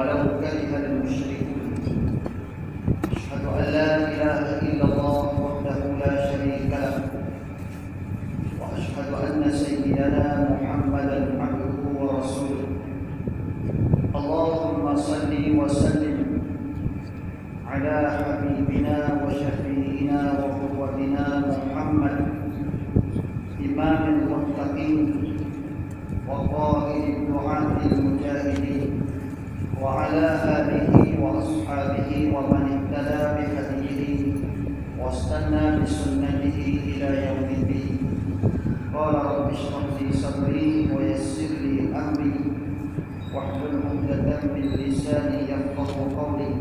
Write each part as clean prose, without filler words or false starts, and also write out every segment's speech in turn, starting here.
ولو كره المشركون. أشهد أن لا إله إلا الله وحده لا شريك له، وأشهد أن سيدنا محمدا عبده ورسوله. اللهم صل وسلم على حبيبنا وشفيعنا وقوتنا محمد، إمام المتقين وقائد الدعاة المجاهدين، وعلى آله وأصحابه ومن اهتدى بهديه واستنى بسنته إلى يوم الدين. قال رب اشرح لي صدري ويسر لي أمري واحلل عقدة من لساني يفقه قولي.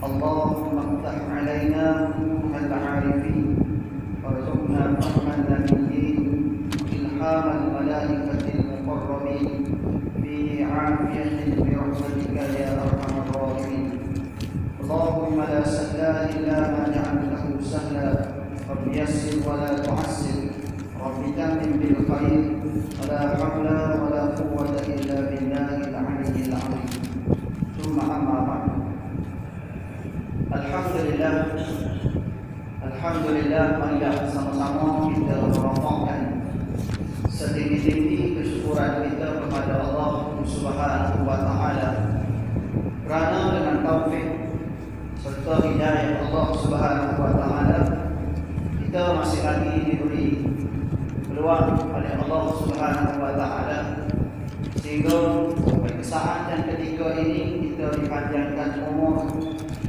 اللهم افتح علينا فتوح العارفين وارزقنا فهم النبيين إلهام الملائكة المقربين في عافية برحمتك يا أرحم الراحمين. اللهم لا سهل إلا ما جعلته سهلا، رب يسر ولا تعسر، رب تمم بالخير، ولا حول ولا قوة إلا بالله العلي العظيم. ثم أما بعد. Alhamdulillah, marilah sama-sama kita merapatkan setinggi-tinggi kesyukuran kita kepada Allah Subhanahu wa Ta'ala, kerana dengan taufik serta hidayah Allah Subhanahu wa Ta'ala kita masih lagi diberi peluang oleh Allah Subhanahu wa Ta'ala, sehingga pada saat dan ketika ini kita dipanjangkan umur,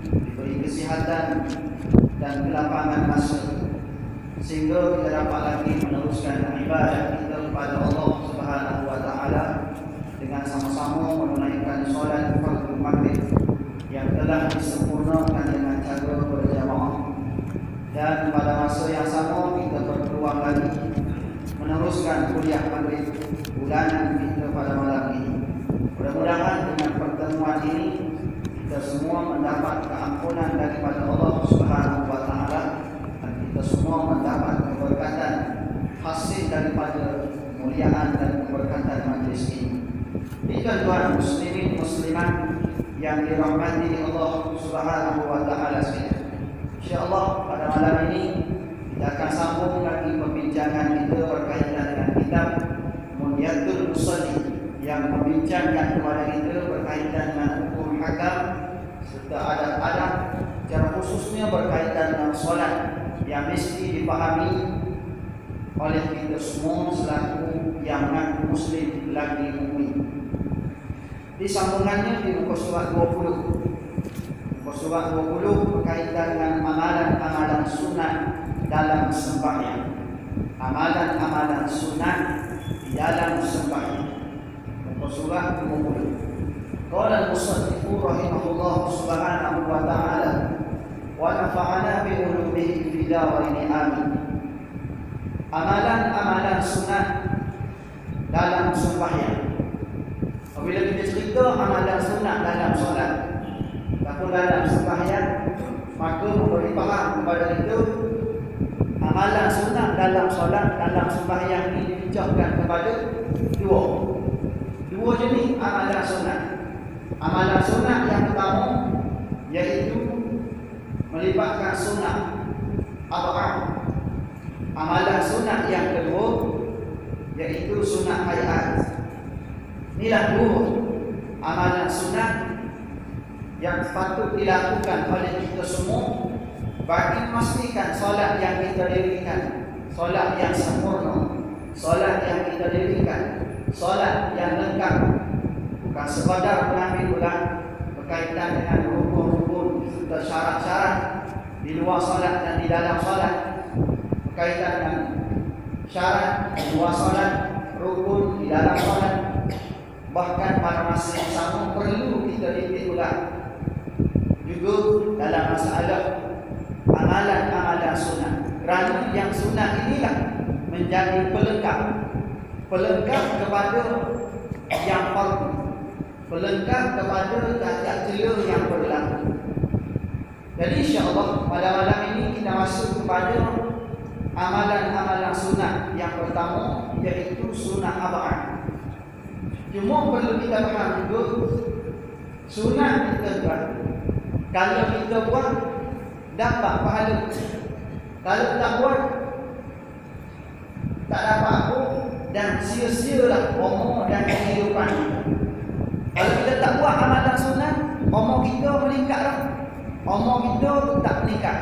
diberi kesihatan dan kelapangan masa, sehingga kita dapat lagi meneruskan ibadah kita kepada Allah Subhanahu wa Ta'ala dengan sama-sama menunaikan solat fardu maghrib yang telah disempurnakan dengan cara berjamaah. Dan pada masa yang sama kita berpeluang lagi meneruskan kuliah maghrib bulanan kita pada malam ini. Mudah-mudahan dengan pertemuan ini kita semua mendapat keampunan daripada Allah Subhanahu wa Ta'ala, dan kita semua mendapat keberkatan hasil daripada kemuliaan dan keberkatan majlis ini. Tuan-tuan muslimin muslimat yang dirahmati Allah Subhanahu wa Ta'ala sekalian, insya-Allah pada malam ini kita akan sambung lagi perbincangan kita berkaitan dengan kitab Munyatul Musalli, yang membincangkan kepada kita berkaitan dengan hukum hakam serta adab-adab, secara khususnya berkaitan dengan solat yang mesti dipahami oleh kita semua selaku yang mengaku muslim lagi mukmin. Di sambungannya di muka surat 20, muka surat 20 berkaitan dengan amalan-amalan sunat dalam sembahyang. Amalan-amalan sunat di dalam sembahyang. Surat 20. Qala al-musannif rahimahullah subhanahu wa ta'ala wa nafa'ana bi ulumihi fi darain amin. Amalan-amalan sunat dalam sembahyang. Apabila kita cerita amalan sunat dalam solat ataupun dalam sembahyang, maka memberi faham kepada kita amalan sunat dalam solat, dalam sembahyang ini dipecahkan kepada dua jenis amalan sunat. Amalan sunat yang pertama iaitu melibatkan sunat arba'ah. Amalan sunat yang kedua iaitu sunat hayat. Inilah dua amalan sunat yang patut dilakukan oleh kita semua bagi memastikan solat yang kita dirikan, solat yang sempurna, solat yang kita dirikan, solat yang lengkap, bukan sekadar mengambil ulang berkaitan dengan rukun-rukun serta syarat-syarat di luar solat dan di dalam solat, berkaitan dengan syarat di luar solat, rukun di dalam solat. Bahkan pada masa yang sama perlu kita didik ulang juga dalam masalah amalan-amalan sunat, kerana yang sunat inilah menjadi pelengkap kepada yang fardu, pelengkap kepada cacat celah yang berlaku. Jadi insya-Allah pada malam ini kita masuk kepada amalan-amalan sunat. Yang pertama iaitu sunat arba'ah. Cuma perlu kita faham juga Sunat kita buat. Kalau kita buat, dapat pahala. Kalau tak buat, tak dapat apa, dan sia-sialah umur dan kehidupan. Kalau kita tak buat amalan sunat, umur kita meningkatlah. Umur kita tak meningkat.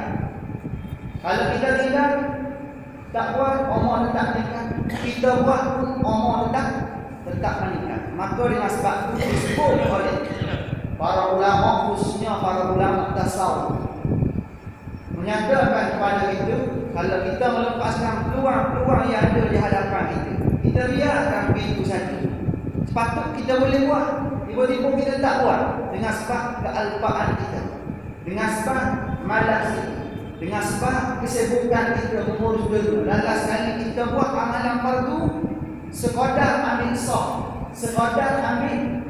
Kalau kita tidak tak buat, umur tetap meningkat. Kita buat pun umur tetap meningkat. Maka dengan sebab itu disebut oleh para ulama, khususnya para ulama tasawuf, menyatakan kepada kita, kalau kita melepaskan peluang-peluang yang ada di hadapan kita biarkan begitu saja. Sepatut kita boleh buat, tiba-tiba kita tak buat dengan sebab kealpaan kita, dengan sebab malas kita, dengan sebab kesibukan kita mengurus dunia. Lala sekali kita buat amalan fardu sekadar ambil sah, sekadar ambil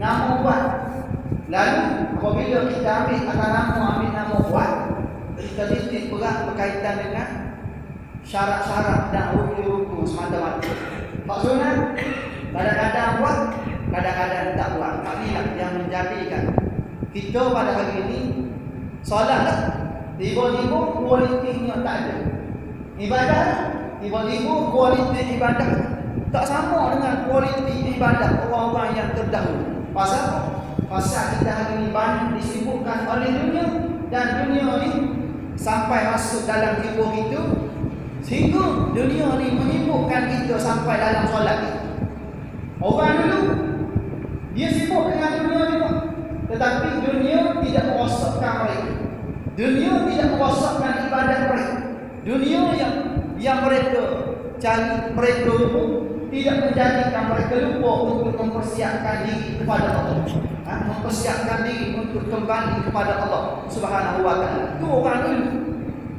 nama buat. Lalu apabila kita ambil nama buat, kita titik berat berkaitan dengan syarat-syarat dan rukun-rukun semata-mata. Maksudnya kadang-kadang buat, kadang-kadang tak buat. Inilah yang menjadikan kita pada hari ini solat lah, tiba-tiba kualitinya tak ada. Ibadah, tiba-tiba kualiti ibadah tak sama dengan kualiti ibadah orang-orang yang terdahulu. Pasal apa? Pasal kita hari ini banyak disibukkan oleh dunia, dan dunia ni sampai masuk dalam hidup kita, sehingga dunia ni menyibukkan kita sampai dalam solat kita. Orang dulu dia sibuk dengan dunia juga, tetapi dunia tidak merosakkan mereka. Dunia tidak merosakkan ibadah mereka. Dunia yang mereka cari, mereka lupa, tidak menjadikan mereka lupa untuk mempersiapkan diri kepada Allah, mempersiapkan diri untuk kembali kepada Allah Subhanahu wa taala. Itu orang dulu.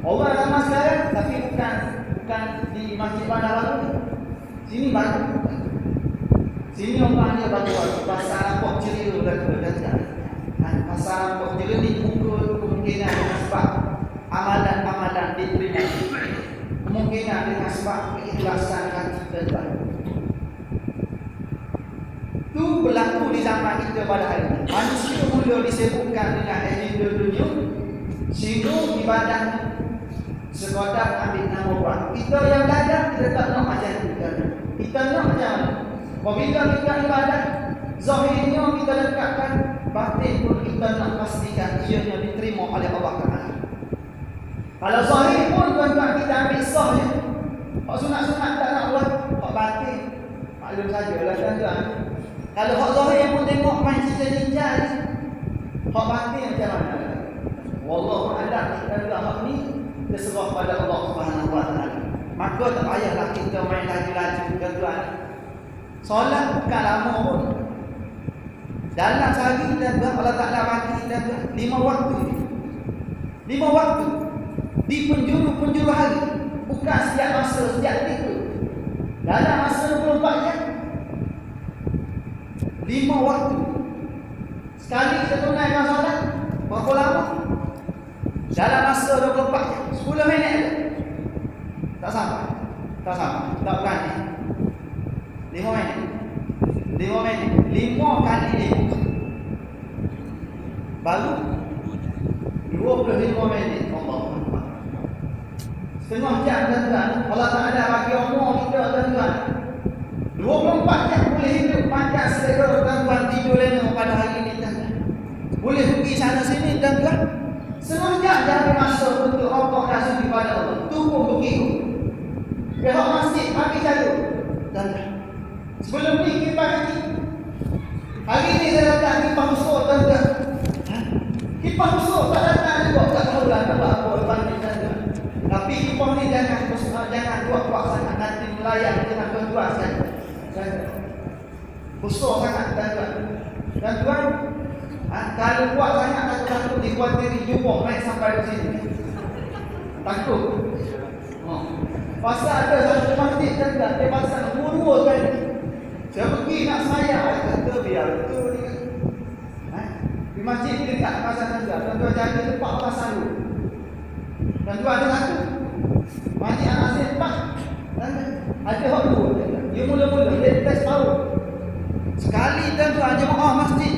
Orang zaman sekarang, tapi bukan di Masjid Bandar Baru. Sini baru. Sini orang dia baru pasal rampok ceria dah. Pasal rampok ceria ni kemungkinan dengan sebab amalan-amalan diterima. Kemungkinan dengan sebab keikhlasan hati kita. Itu berlaku di zaman kita pada hari ini. Manusia mula disibukkan dengan agenda dunia, sehingga ibadah sekadar ambil nama buat. Kita yang belajar, kita tak nak macam itu. Kita nak macam mana? Apabila kita ibadah, zahirnya kita dekatkan, batin pun kita nak pastikan ianya diterima oleh Allah Taala. Kalau zahir pun tuan-tuan kita ambil sahnya. Hak sunat-sunat tak nak buat, hak batin maklum sajalah tuan-tuan. Kalau hak zahir pun tengok main cincin-cincin, hak batin macam mana? Wallahu a'lam. Kita hak ni terserah pada Allah Subhanahu wa taala. Maka tak payahlah kita main laju-laju tuan-tuan. Solat bukan lama pun. Dalam sehari tuan-tuan Allah Taala bagi tuan-tuan 5 waktu. 5 waktu di penjuru-penjuru hari, bukan setiap masa, setiap ketika. Dalam masa 24 jam 5 waktu. Sekali kita tunaikan solat berapa lama? Dalam masa 24 jam 10 minit ada? Tak sampai. Tak berani. 5 minit 5 kali 5 baru 25 minit. Allah setengah jam tuan-tuan. Allah Ta'ala bagi umur kita tuan-tuan 24 jam boleh hidup panjang selera tuan-tuan. Tidur lena pada hari ini tuan-tuan. Boleh pergi sana sini tuan-tuan. Setengah jam jangan masa untuk rokok dan sudi pada Allah. Itu pun begitu. Pihak masjid bagi calon tuan-tuan. Sebelum ni kipas ni, hari ni saya datang kipas busuk tuan-tuan. Kipas busuk tak datang juga, tak tahulah nak buat apa depan ni tuan-tuan. Tapi kipas ni jangan kuat-kuat sangat, nanti melayang dengan tuan-tuan saja. Busuk sangat tuan-tuan. Tuan-tuan, kalau kuat sangat takut dikuatiri jumpa naik sampai di sini. Takut. Pasal ada satu masjid tuan-tuan, dia pasal guru kan. Saya pergi nak sembahyang, kata biar betul ni. Di masjid ni dekat pasal tuan-tuan jaga tempat pasal dulu. Tuan-tuan ada satu masjid Al-Azhar tempat. Ada hak dua. Dia mula-mula dia test tahu. Sekali tuan-tuan jemaah masjid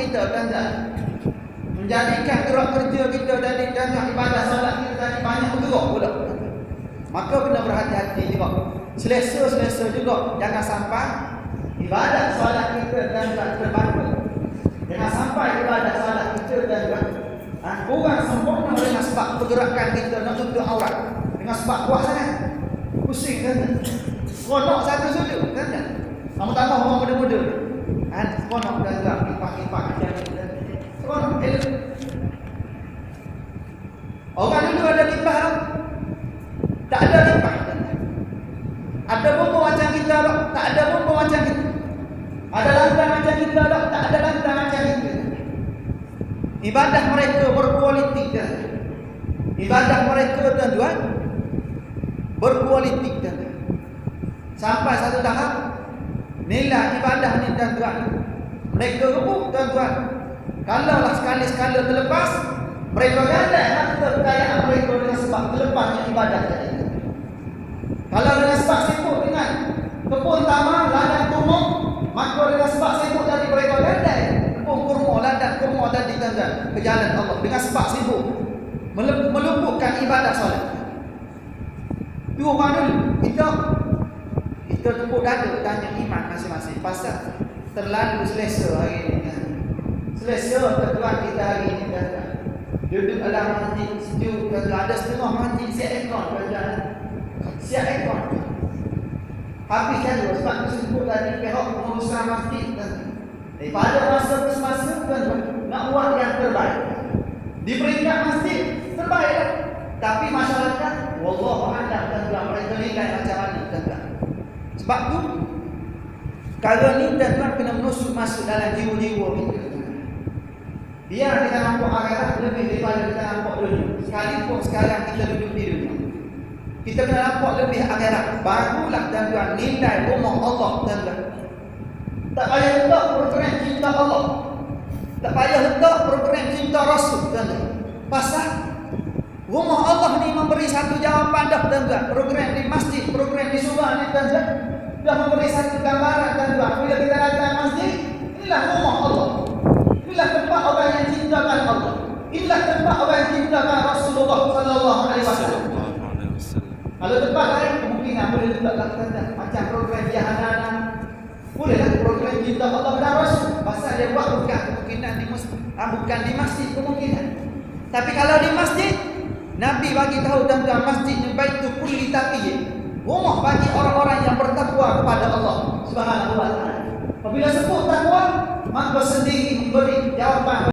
kita tuan-tuan, menjadikan gerak kerja kita tadi dan ibadah solat kita tadi banyak bergerak pula. Maka kena berhati-hati juga. Selesa-selesa juga, jangan sampai ibadah solat kita dan terbangun. Jangan sampai ibadah solat kita dan kurang sempurna dengan sebab pergerakan kita nak tutup aurat. Dengan sebab kuat sangat. Pusing kan? Seronok satu sudut kan? Tambah-tambah orang muda-muda. Seronok dan gerak kipak-kipak macam ni. Seronok elok. Orang dulu ada kipas tak? Tak ada kipas. Ada bumbu macam kita tak? Tak ada bumbu macam kita. Ada lantai macam kita tak? Tak ada lantai macam kita. Ibadah mereka berkualiti kan? Ibadah mereka tuan-tuan berkualiti kan? Sampai satu tahap nilai ibadah ni tuan-tuan, mereka rebut tuan-tuan. Kalaulah sekali-sekala terlepas, mereka gandai harta kekayaan mereka dengan sebab terlepasnya ibadah tadi. Kalau dengan sebab sibuk dengan kebun taman, ladang kurma, maka dengan sebab sibuk tadi mereka gandai kebun kurma, ladang kurma tadi tuan-tuan ke jalan Allah dengan sebab sibuk meluputkan ibadah solat. Tu orang dulu. Kita tepuk dada tanya iman masing-masing pasal terlalu selesa hari ini kan? Selesa tuan-tuan kita hari ini tuan-tuan. Duduk dalam masjid sejuk tuan-tuan. Ada setengah masjid siap aircon tuan-tuan. Siap aircon. Habis kan sebab tu sebut tadi pihak pengurusan masjid tuan-tuan. Pada masa ke semasa tuan-tuan nak buat yang terbaik. Di peringkat masjid terbaik. Tapi masyarakat wallahu a'lam tuan-tuan, mereka nilai macam mana tuan-tuan. Sebab tu kalau ni tuan-tuan kena menusuk masuk dalam jiwa-jiwa kita. Biar kita nampak akhirat lebih daripada kita nampak dunia. Sekalipun sekarang kita duduk di dunia, kita kena nampak lebih akhirat. Barulah tuan-tuan nilai rumah Allah tuan-tuan. Tak payah letak program cinta Allah, tak payah letak program cinta Rasul tuan-tuan. Pasal rumah Allah ni memberi satu jawapan dah tuan-tuan. Program di masjid, program di surau ni tuan-tuan dah memberi satu gambaran tuan-tuan. Bila kita datang masjid, inilah rumah Allah. Inilah tempat orang yang cintakan Allah. Inilah tempat orang yang cintakan Rasulullah sallallahu alaihi wasallam. Kalau tempat lain kemungkinan boleh letaklah tuan-tuan macam program jihadanan. Bolehlah program cinta Allah dan Rasul. Pasal dia buat bukan kemungkinan di masjid, bukan di masjid kemungkinan. Tapi kalau di masjid, Nabi bagi tahu tuan-tuan, masjid ni baitul kulli taqiyyin. Rumah bagi orang-orang yang bertakwa kepada Allah Subhanahu wa taala. Apabila sebut takwa, maka sendiri memberi jawapan